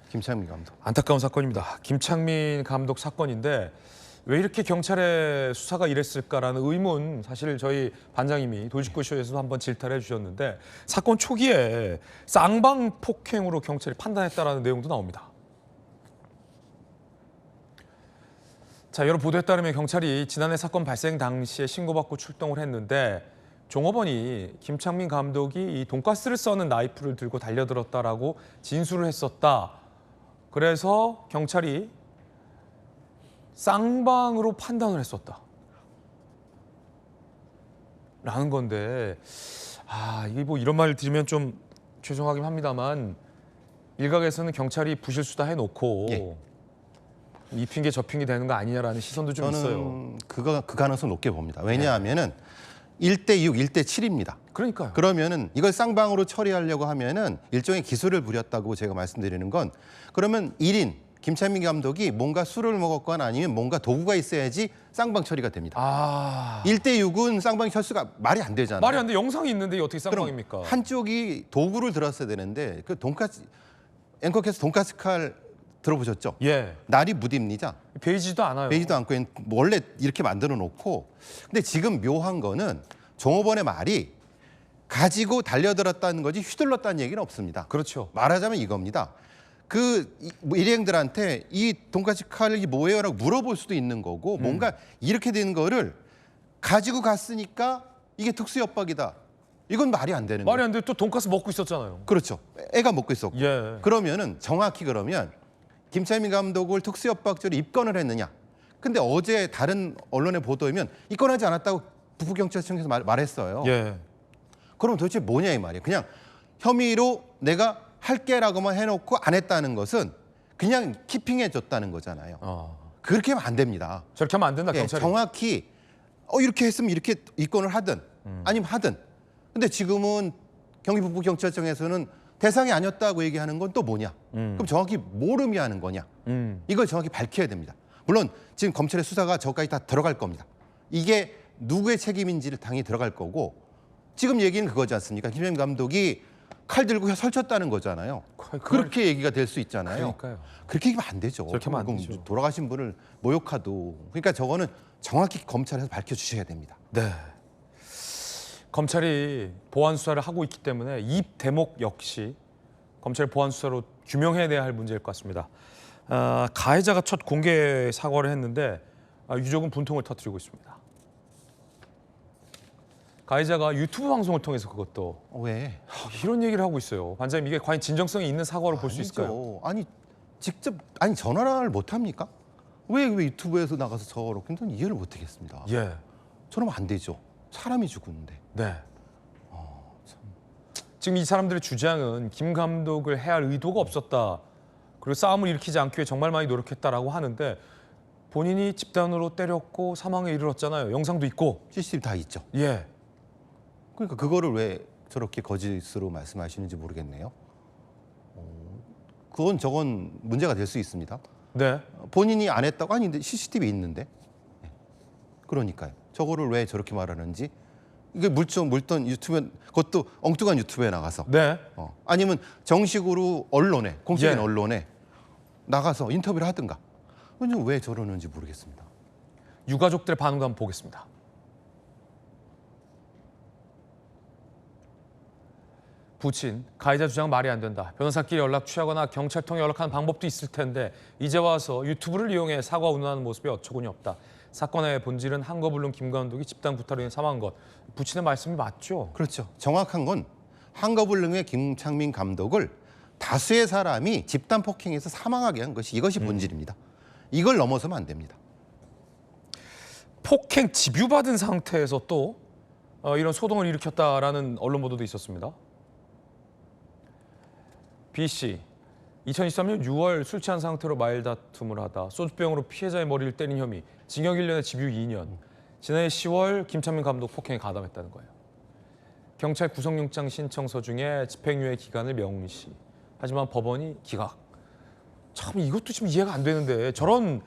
김창민 감독. 안타까운 사건입니다. 김창민 감독 사건인데 왜 이렇게 경찰의 수사가 이랬을까라는 의문 사실 저희 반장님이 돌직구쇼에서도 한번 질타를 해주셨는데 사건 초기에 쌍방 폭행으로 경찰이 판단했다라는 내용도 나옵니다. 자, 여러 보도에 따르면 경찰이 지난해 사건 발생 당시에 신고받고 출동을 했는데 종업원이 김창민 감독이 이 돈가스를 써는 나이프를 들고 달려들었다라고 진술을 했었다. 그래서 경찰이 쌍방으로 판단을 했었다. 라는 건데 이게 뭐 이런 말을 들으면 좀 죄송하긴 합니다만 일각에서는 경찰이 부실수다 해놓고 이 핑계 저 핑계 되는 거 아니냐라는 시선도 좀 있어요. 저는 그 가능성 높게 봅니다. 왜냐하면은 1대6, 1대7입니다. 그러니까요. 그러면은 이걸 쌍방으로 처리하려고 하면은 일종의 기술을 부렸다고 제가 말씀드리는 건 그러면 1인 김창민 감독이 뭔가 술을 먹었거나 아니면 뭔가 도구가 있어야지 쌍방 처리가 됩니다. 1대6은 쌍방이 철수가 말이 안 되잖아요. 말이 안 돼. 영상이 있는데 어떻게 쌍방입니까? 한쪽이 도구를 들었어야 되는데 그 돈가스 앵커께서 돈가스 칼 들어보셨죠? 예. 날이 무딥니다. 베이지도 않아요. 베이지도 않고 원래 이렇게 만들어 놓고 근데 지금 묘한 거는 종업원의 말이 가지고 달려들었다는 거지 휘둘렀다는 얘기는 없습니다. 그렇죠. 말하자면 이겁니다. 일행들한테 이 돈가스 칼이 뭐예요? 라고 물어볼 수도 있는 거고 뭔가 이렇게 된 거를 가지고 갔으니까 이게 특수협박이다. 이건 말이 안 되는 거예요. 말이 안 돼. 또 돈가스 먹고 있었잖아요. 그렇죠. 애가 먹고 있었고. 예. 그러면은 정확히 그러면 김창민 감독을 특수협박죄로 입건을 했느냐. 근데 어제 다른 언론의 보도이면 입건하지 않았다고 북부경찰청에서 말했어요. 예. 그럼 도대체 뭐냐 이 말이에요. 그냥 혐의로 내가 할게라고만 해놓고 안 했다는 것은 그냥 키핑해줬다는 거잖아요. 그렇게 하면 안 됩니다. 저렇게 하면 안 된다, 경찰이. 정확히 이렇게 했으면 이렇게 입건을 하든 아니면 하든. 근데 지금은 경기 북부경찰청에서는 대상이 아니었다고 얘기하는 건 또 뭐냐? 그럼 정확히 뭘 의미하는 거냐? 이걸 정확히 밝혀야 됩니다. 물론 지금 검찰의 수사가 저까지 다 들어갈 겁니다. 이게 누구의 책임인지를 당연히 들어갈 거고 지금 얘기는 그거지 않습니까? 김창민 감독이 칼 들고 설쳤다는 거잖아요. 그렇게 얘기가 될 수 있잖아요. 그러니까요. 그렇게 얘기하면 안 되죠. 저렇게 하면 안 되죠. 돌아가신 분을 모욕하도. 그러니까 저거는 정확히 검찰에서 밝혀주셔야 됩니다. 네. 검찰이 보안 수사를 하고 있기 때문에 이 대목 역시 검찰 보안 수사로 규명해내야 할 문제일 것 같습니다. 가해자가 첫 공개 사과를 했는데 유족은 분통을 터뜨리고 있습니다. 가해자가 유튜브 방송을 통해서 그것도 왜? 이런 얘기를 하고 있어요. 반장님 이게 과연 진정성이 있는 사과로 볼 수 있을까요? 아니 직접 전화를 못 합니까? 왜 유튜브에서 나가서 저렇게 이해를 못 하겠습니다. 예. 저러면 안 되죠. 사람이 죽었는데. 네. 지금 이 사람들의 주장은 김 감독을 해야 할 의도가 없었다. 그리고 싸움을 일으키지 않기 위해 정말 많이 노력했다라고 하는데 본인이 집단으로 때렸고 사망에 이르렀잖아요. 영상도 있고. CCTV 다 있죠. 예. 그러니까 그거를 왜 저렇게 거짓으로 말씀하시는지 모르겠네요. 저건 문제가 될 수 있습니다. 네. 본인이 안 했다고 근데 CCTV 있는데. 그러니까요. 저거를 왜 저렇게 말하는지. 이게 물던 유튜브에 그것도 엉뚱한 유튜브에 나가서. 네. 아니면 정식으로 언론에 공식인 예. 언론에 나가서 인터뷰를 하든가. 왜 저러는지 모르겠습니다. 유가족들의 반응도 한번 보겠습니다. 부친, 가해자 주장 말이 안 된다. 변호사끼리 연락 취하거나 경찰 통해 연락하는 방법도 있을 텐데 이제 와서 유튜브를 이용해 사과 운운하는 모습이 어처구니 없다. 사건의 본질은 한거불능 김 감독이 집단 구타로 인해 사망한 것. 부친의 말씀이 맞죠? 그렇죠. 정확한 건 한거불능의 김창민 감독을 다수의 사람이 집단 폭행해서 사망하게 한 것이 이것이 본질입니다. 이걸 넘어서면 안 됩니다. 폭행 집유받은 상태에서 또 이런 소동을 일으켰다라는 언론 보도도 있었습니다. B 씨, 2023년 6월 술 취한 상태로 말다툼을 하다 소주병으로 피해자의 머리를 때린 혐의, 징역 1년에 집유 2년. 지난해 10월 김창민 감독 폭행에 가담했다는 거예요. 경찰 구속영장 신청서 중에 집행유예 기간을 명시. 하지만 법원이 기각. 참 이것도 좀 이해가 안 되는데 저런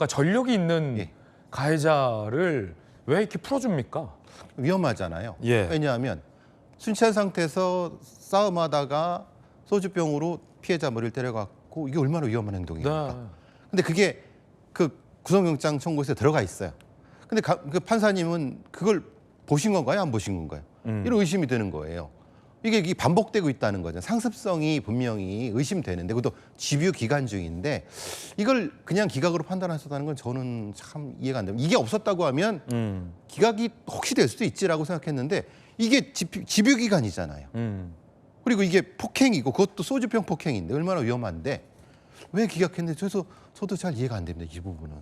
전력이 있는 가해자를 왜 이렇게 풀어줍니까? 위험하잖아요. 예. 왜냐하면 술 취한 상태에서 싸움하다가 소주병으로 피해자 머리를 때려갖고 이게 얼마나 위험한 행동입니까? 네. 근데 그게 그 구속영장 청구서에 들어가 있어요. 근데 그 판사님은 그걸 보신 건가요? 안 보신 건가요? 이런 의심이 드는 거예요. 이게 반복되고 있다는 거죠. 상습성이 분명히 의심되는데 그것도 집유 기간 중인데 이걸 그냥 기각으로 판단하셨다는 건 저는 참 이해가 안 됩니다. 이게 없었다고 하면 기각이 혹시 될 수도 있지라고 생각했는데 이게 집유 기간이잖아요. 그리고 이게 폭행이고 그것도 소주병 폭행인데 얼마나 위험한데 왜 기각했는지 그래서 저도 잘 이해가 안 됩니다. 이 부분은.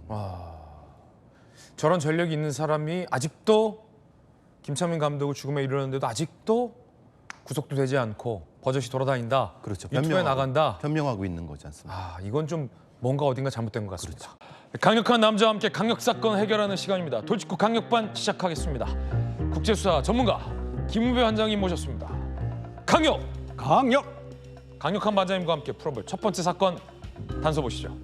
저런 전력이 있는 사람이 아직도 김창민 감독을 죽음에 이르렀는데도 아직도 구속도 되지 않고 버젓이 돌아다닌다. 그렇죠. 유튜브에 나간다. 변명하고 있는 거지 않습니까? 이건 좀 뭔가 어딘가 잘못된 것 같습니다. 강력한 남자와 함께 강력 사건 해결하는 시간입니다. 돌직구 강력반 시작하겠습니다. 국제수사 전문가 김우배 원장님 모셨습니다. 강력한 반장님과 함께 풀어볼 첫 번째 사건 단서 보시죠.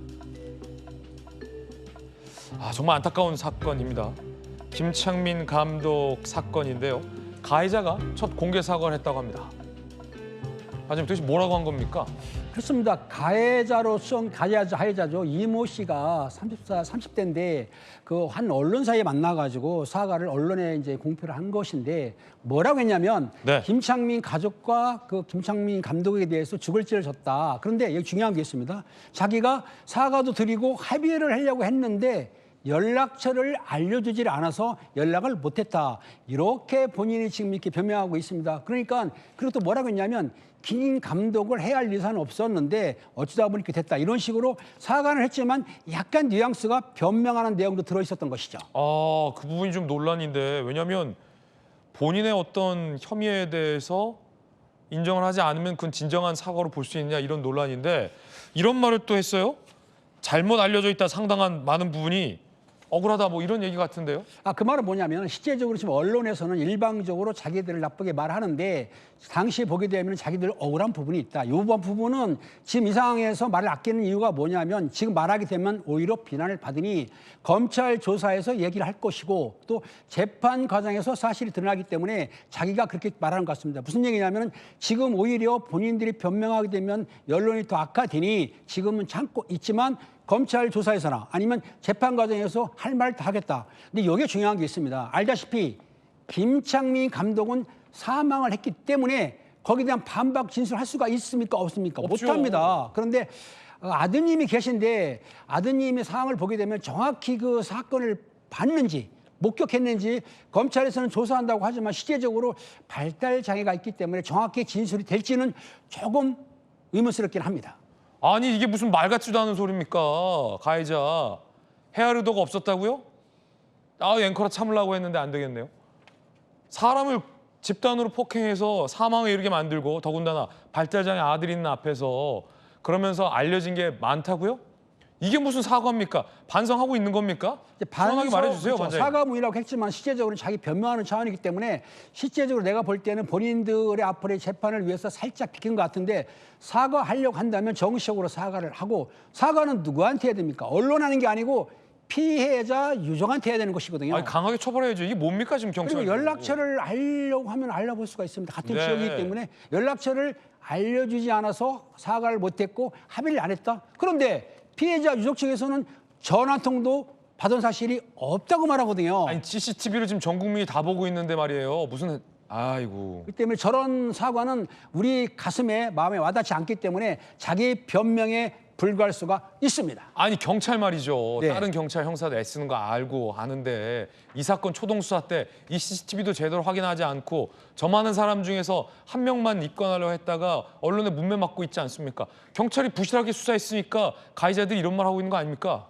정말 안타까운 사건입니다. 김창민 감독 사건인데요. 가해자가 첫 공개 사과를 했다고 합니다. 반장님 도대체 뭐라고 한 겁니까? 그렇습니다. 가해자죠. 이모 씨가 30대인데 그 한 언론사에 만나가지고 사과를 언론에 이제 공표를 한 것인데 뭐라고 했냐면 네. 김창민 가족과 그 김창민 감독에 대해서 죽을 죄를 졌다. 그런데 여기 중요한 게 있습니다. 자기가 사과도 드리고 합의를 하려고 했는데 연락처를 알려주질 않아서 연락을 못했다. 이렇게 본인이 지금 이렇게 변명하고 있습니다. 그러니까 그리고 또 뭐라고 했냐면 김 감독을 해야 할 의사는 없었는데 어쩌다 보니 이렇게 됐다. 이런 식으로 사과를 했지만 약간 뉘앙스가 변명하는 내용도 들어있었던 것이죠. 그 부분이 좀 논란인데 왜냐하면 본인의 어떤 혐의에 대해서 인정을 하지 않으면 그건 진정한 사과로 볼 수 있느냐 이런 논란인데 이런 말을 또 했어요. 잘못 알려져 있다 상당한 많은 부분이 억울하다 뭐 이런 얘기 같은데요. 그 말은 뭐냐면 실제적으로 지금 언론에서는 일방적으로 자기들을 나쁘게 말하는데 당시에 보게 되면 자기들 억울한 부분이 있다. 이 부분은 지금 이 상황에서 말을 아끼는 이유가 뭐냐면 지금 말하게 되면 오히려 비난을 받으니 검찰 조사에서 얘기를 할 것이고 또 재판 과정에서 사실이 드러나기 때문에 자기가 그렇게 말하는 것 같습니다. 무슨 얘기냐면 지금 오히려 본인들이 변명하게 되면 언론이 더 악화되니 지금은 참고 있지만 검찰 조사에서나 아니면 재판 과정에서 할 말 다 하겠다. 근데 여기에 중요한 게 있습니다. 알다시피 김창민 감독은 사망을 했기 때문에 거기에 대한 반박 진술할 수가 있습니까? 없습니까? 없죠. 못합니다. 그런데 아드님이 계신데 아드님의 상황을 보게 되면 정확히 그 사건을 봤는지 목격했는지 검찰에서는 조사한다고 하지만 실제적으로 발달 장애가 있기 때문에 정확히 진술이 될지는 조금 의문스럽긴 합니다. 아니 이게 무슨 말 같지도 않은 소리입니까? 가해자 헤아릴 의도가 없었다고요? 앵커라 참으려고 했는데 안 되겠네요. 사람을 집단으로 폭행해서 사망에 이르게 만들고 더군다나 발달장애 아들이 있는 앞에서 그러면서 알려진 게 많다고요? 이게 무슨 사과입니까? 반성하고 있는 겁니까? 시원하게 말해주세요, 그렇죠. 반장님. 사과문이라고 했지만 실제적으로 자기 변명하는 차원이기 때문에 실제적으로 내가 볼 때는 본인들의 앞으로의 재판을 위해서 살짝 비킨 것 같은데 사과하려고 한다면 정식적으로 사과를 하고 사과는 누구한테 해야 됩니까? 언론하는 게 아니고 피해자 유족한테 해야 되는 것이거든요. 강하게 처벌해야죠. 이게 뭡니까 지금 경찰? 그리고 연락처를 알려고 하면 알려볼 수가 있습니다. 같은 네. 지역이기 때문에 연락처를 알려주지 않아서 사과를 못했고 합의를 안 했다. 그런데 피해자 유족 측에서는 전화 한 통도 받은 사실이 없다고 말하거든요. 아니 CCTV를 지금 전 국민이 다 보고 있는데 말이에요. 무슨 아이고. 그렇기 때문에 저런 사과는 우리 가슴에 마음에 와닿지 않기 때문에 자기 변명에 불과할 수가 있습니다. 아니 경찰 말이죠. 네. 다른 경찰 형사도 애쓰는 거 알고 아는데 이 사건 초동 수사 때 이 CCTV도 제대로 확인하지 않고 저 많은 사람 중에서 한 명만 입건하려고 했다가 언론에 문매 맞고 있지 않습니까? 경찰이 부실하게 수사했으니까 가해자들이 이런 말 하고 있는 거 아닙니까?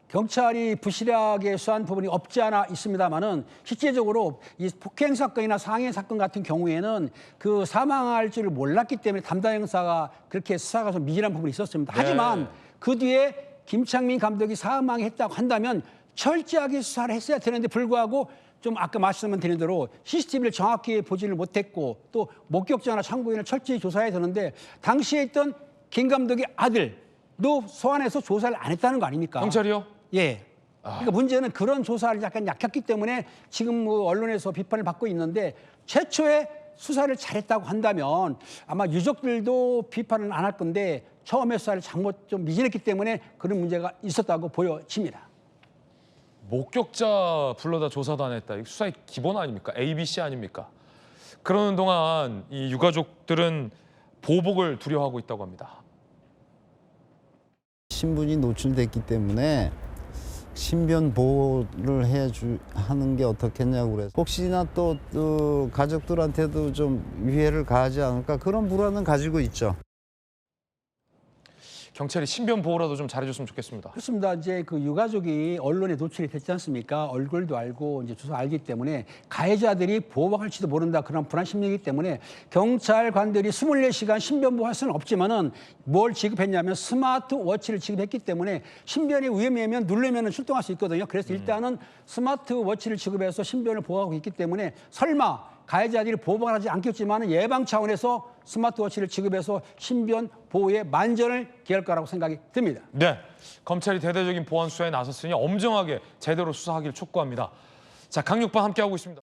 경찰이 부실하게 수사한 부분이 없지 않아 있습니다만은 실제적으로 이 폭행 사건이나 상해 사건 같은 경우에는 그 사망할 줄을 몰랐기 때문에 담당 형사가 그렇게 수사가 좀 미진한 부분이 있었습니다. 네. 하지만 그 뒤에 김창민 감독이 사망했다고 한다면 철저하게 수사를 했어야 되는데 불구하고 좀 아까 말씀드린 대로 CCTV를 정확히 보지를 못했고 또 목격자나 참고인을 철저히 조사해야 되는데 당시에 있던 김 감독의 아들도 소환해서 조사를 안 했다는 거 아닙니까? 경찰이요? 예. 그러니까 문제는 그런 조사를 약간 약했기 때문에 지금 뭐 언론에서 비판을 받고 있는데 최초의 수사를 잘했다고 한다면 아마 유족들도 비판은 안 할 건데 처음에 수사를 잘못 좀 미진했기 때문에 그런 문제가 있었다고 보여집니다. 목격자 불러다 조사도 안 했다. 이거 수사의 기본 아닙니까? ABC 아닙니까? 그러는 동안 이 유가족들은 보복을 두려워하고 있다고 합니다. 신분이 노출됐기 때문에 신변 보호를 하는 게 어떻겠냐고 그래서 혹시나 또 가족들한테도 좀 위해를 가하지 않을까 그런 불안은 가지고 있죠. 경찰이 신변 보호라도 좀 잘해줬으면 좋겠습니다. 그렇습니다. 이제 그 유가족이 언론에 노출이 됐지 않습니까? 얼굴도 알고 이제 주소 알기 때문에 가해자들이 보복할지도 모른다 그런 불안 심리이기 때문에 경찰관들이 24시간 신변 보호할 수는 없지만은 뭘 지급했냐면 스마트워치를 지급했기 때문에 신변이 위험하면 누르면 출동할 수 있거든요. 그래서 일단은 스마트워치를 지급해서 신변을 보호하고 있기 때문에 설마 가해자들이 보복을 하지 않겠지만 예방 차원에서 스마트워치를 지급해서 신변 보호에 만전을 기할 거라고 생각이 듭니다. 네, 검찰이 대대적인 보안 수사에 나섰으니 엄정하게 제대로 수사하기를 촉구합니다. 자, 강력반 함께하고 있습니다.